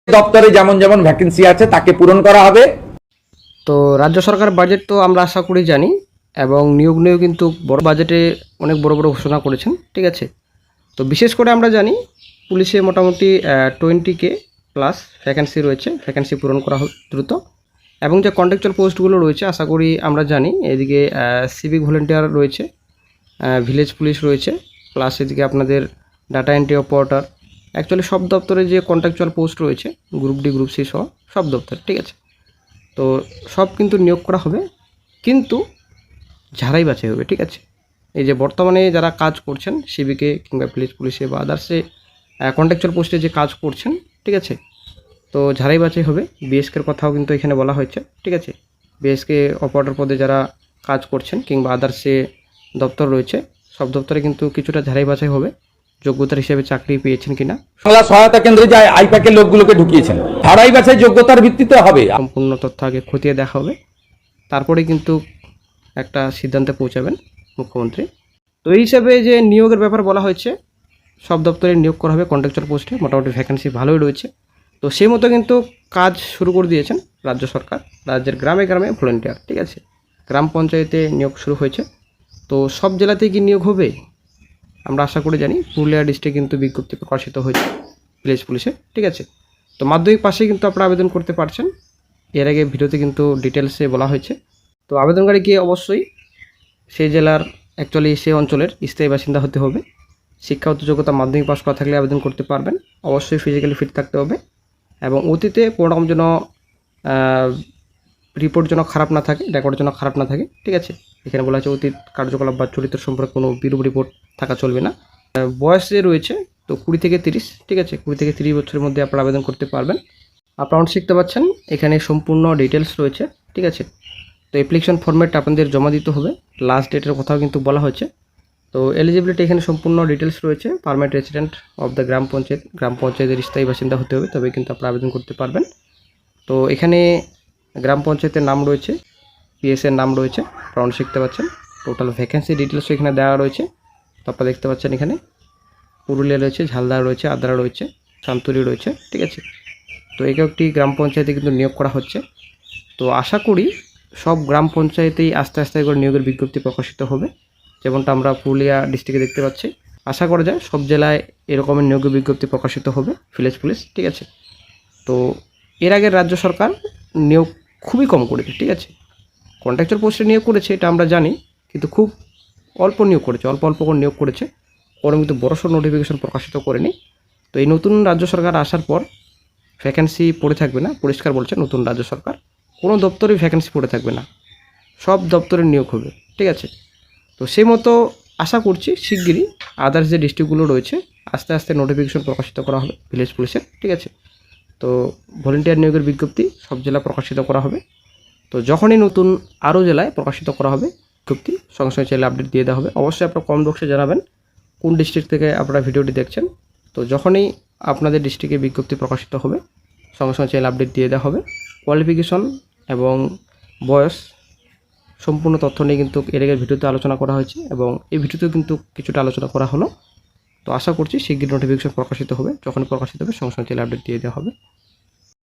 দপ্তরে যেমন যেমন ভ্যাকেন্সি আছে তাকে পূরণ করা হবে। তো রাজ্য সরকার বাজেট তো আমরা আশা করি জানি, এবং নিয়োগ নিয়েও কিন্তু বড় বাজেটে অনেক বড় বড় ঘোষণা করেছেন, ঠিক আছে। তো বিশেষ করে আমরা জানি পুলিশে মোটামুটি 20K প্লাস ভ্যাকেন্সি রয়েছে, ভ্যাকেন্সি পূরণ করা হবে দ্রুত। এবং যে কন্ট্রাকচুয়াল পোস্টগুলো রয়েছে আশা করি আমরা জানি, এদিকে সিভিক ভলেন্টিয়ার রয়েছে, ভিলেজ পুলিশ রয়েছে, প্লাস এদিকে আপনাদের ডাটা এন্ট্রি অপারেটর, অ্যাকচুয়ালি সব দপ্তরে যে কন্ট্রাকচুয়াল পোস্ট রয়েছে গ্রুপ ডি গ্রুপ সি সহ সব দপ্তরে, ঠিক আছে। তো সব কিন্তু নিয়োগ করা হবে, কিন্তু ঝাড়াই বাছাই হবে, ঠিক আছে। এই যে বর্তমানে যারা কাজ করছেন সিভিকে কিংবা ভিলেজ পুলিশে বা আদার্সে কন্ট্রাকচুয়াল পোস্টে যে কাজ করছেন, ঠিক আছে, তো ঝাড়াই বাছাই হবে। বিএসকের কথাও কিন্তু এখানে বলা হয়েছে, ঠিক আছে। বিএসকে অপারেটর পদে যারা কাজ করছেন কিংবা আদার্সে দপ্তর রয়েছে সব দপ্তরে কিন্তু কিছুটা ঝাড়াই বাছাই হবে, যোগ্যতার হিসেবে চাকরি পেয়েছেন কিনা। বাংলা সহায়তা কেন্দ্রে যে আইপ্যাকের লোকগুলোকে ঢুকিয়েছেন, ধারাই বাছাই যোগ্যতার ভিত্তিতে হবে। সম্পূর্ণ তথ্য আগে খতিয়ে দেখা হবে, তারপরে কিন্তু একটা সিদ্ধান্তে পৌঁছাবেন মুখ্যমন্ত্রী। তো এই হিসাবে যে নিয়োগের ব্যাপার বলা হয়েছে, সব দপ্তরে নিয়োগ করা হবে কন্ট্রাকচুয়াল পোস্টে, মোটামুটি ভ্যাকেন্সি ভালোই রয়েছে। তো সেই মতো কিন্তু কাজ শুরু করে দিয়েছেন রাজ্য সরকার, রাজ্যের গ্রামে গ্রামে ভলেন্টিয়ার, ঠিক আছে। গ্রাম পঞ্চায়েতে নিয়োগ শুরু হয়েছে। তো সব জেলাতেই কি নিয়োগ হবে আমরা আশা করে জানি। পুরুলিয়া ডিস্ট্রিক্টে কিন্তু বিজ্ঞপ্তি প্রকাশিত হয়েছে ভিলেজ পুলিশে, ঠিক আছে। তো মাধ্যমিক পাশে কিন্তু আপনারা আবেদন করতে পারছেন, এর আগে ভিডিওতে কিন্তু ডিটেলসে বলা হয়েছে। তো আবেদনকারীকে অবশ্যই সেই জেলার অ্যাকচুয়ালি সেই অঞ্চলের স্থায়ী বাসিন্দা হতে হবে। শিক্ষাগত যোগ্যতা মাধ্যমিক পাস করা থাকলে আবেদন করতে পারবেন। অবশ্যই ফিজিক্যালি ফিট থাকতে হবে, এবং অতীতে কোনো রকম যেন রিপোর্ট যেন খারাপ না থাকে, রেকর্ড যেন খারাপ না থাকে, ঠিক আছে। এখানে বলা হয়েছে অতীত কার্যকলাপ বা চরিত্র সম্পর্কে কোনো বিরূপ রিপোর্ট থাকা চলবে না। বয়সে রয়েছে তো 20 থেকে 30, ঠিক আছে। 20 থেকে 30 বছরের মধ্যে আপনারা আবেদন করতে পারবেন। আপনারা শিখতে পাচ্ছেন এখানে সম্পূর্ণ ডিটেলস রয়েছে, ঠিক আছে। তো অ্যাপ্লিকেশন ফর্মেটটা আপনাদের জমা দিতে হবে, লাস্ট ডেটের কথাও কিন্তু বলা হয়েছে। তো এলিজিবিলিটি এখানে সম্পূর্ণ ডিটেলস রয়েছে। পার্মানেন্ট রেসিডেন্ট অফ দ্য গ্রাম পঞ্চায়েতের স্থায়ী বাসিন্দা হতে হবে, তবে কিন্তু আপনারা আবেদন করতে পারবেন। তো এখানে গ্রাম পঞ্চায়েতের নাম রয়েছে, পিএসের নাম রয়েছে, আপনারা শিখতে পাচ্ছেন। টোটাল ভ্যাকেন্সি ডিটেলস এখানে দেওয়া রয়েছে। তো আপনারা দেখতে পাচ্ছেন এখানে পুরুলিয়া রয়েছে, ঝালদা রয়েছে, আদ্রা রয়েছে, শান্তুলি রয়েছে, ঠিক আছে। তো একটি গ্রাম পঞ্চায়েতে কিন্তু নিয়োগ করা হচ্ছে। তো আশা করি সব গ্রাম পঞ্চায়েতেই আস্তে আস্তে করে নিয়োগের বিজ্ঞপ্তি প্রকাশিত হবে, যেমনটা আমরা পুরুলিয়া ডিস্ট্রিক্টে দেখতে পাচ্ছি। আশা করা যায় সব জেলায় এরকমের নিয়োগের বিজ্ঞপ্তি প্রকাশিত হবে ভিলেজ পুলিশ, ঠিক আছে। তো এর আগে রাজ্য সরকার নিয়োগ খুবই কম করেছে, ঠিক আছে। কন্ট্রাকচুয়াল পোস্টে নিয়োগ করেছে এটা আমরা জানি, কিন্তু খুব অল্প নিয়োগ করেছে, অল্প অল্প করে নিয়োগ করেছে, কোনো কিন্তু বড়সড় নোটিফিকেশন প্রকাশিত করেনি। তো এই নতুন রাজ্য সরকার আসার পর ভ্যাকেন্সি পড়ে থাকবে না, পরিষ্কার বলছে নতুন রাজ্য সরকার, কোনো দপ্তরে ভ্যাকেন্সি পড়ে থাকবে না, সব দপ্তরে নিয়োগ হবে, ঠিক আছে। তো সেই মতো আশা করছি শিগগিরই আদার্স যে ডিস্ট্রিক্টগুলো রয়েছে আস্তে আস্তে নোটিফিকেশন প্রকাশিত করা হবে ভিলেজ পুলিশের, ঠিক আছে। তো ভলেন্টিয়ার নিয়োগের বিজ্ঞপ্তি সব জেলা প্রকাশিত করা হবে। তো যখনই নতুন আরও জেলায় প্রকাশিত করা হবে বিজ্ঞপ্তি, সঙ্গে সঙ্গে চাইলে আপডেট দিয়ে দেওয়া হবে। অবশ্যই আপনারা কমেন্ট বক্সে জানাবেন কোন ডিস্ট্রিক্ট থেকে আপনারা ভিডিওটি দেখছেন। তো যখনই আপনাদের ডিস্ট্রিক্টে বিজ্ঞপ্তি প্রকাশিত হবে সঙ্গে সঙ্গে চাইলে আপডেট দিয়ে দেওয়া হবে। কোয়ালিফিকেশন এবং বয়স সম্পূর্ণ তথ্য নিয়ে কিন্তু এর আগের ভিডিওতে আলোচনা করা হয়েছে, এবং এই ভিডিওতেও কিন্তু কিছুটা আলোচনা করা হলো। তো আশা করছি শিগগির নোটিফিকেশন প্রকাশিত হবে, যখন প্রকাশিত হবে সঙ্গে সঙ্গে চাইলে আপডেট দিয়ে দেওয়া হবে।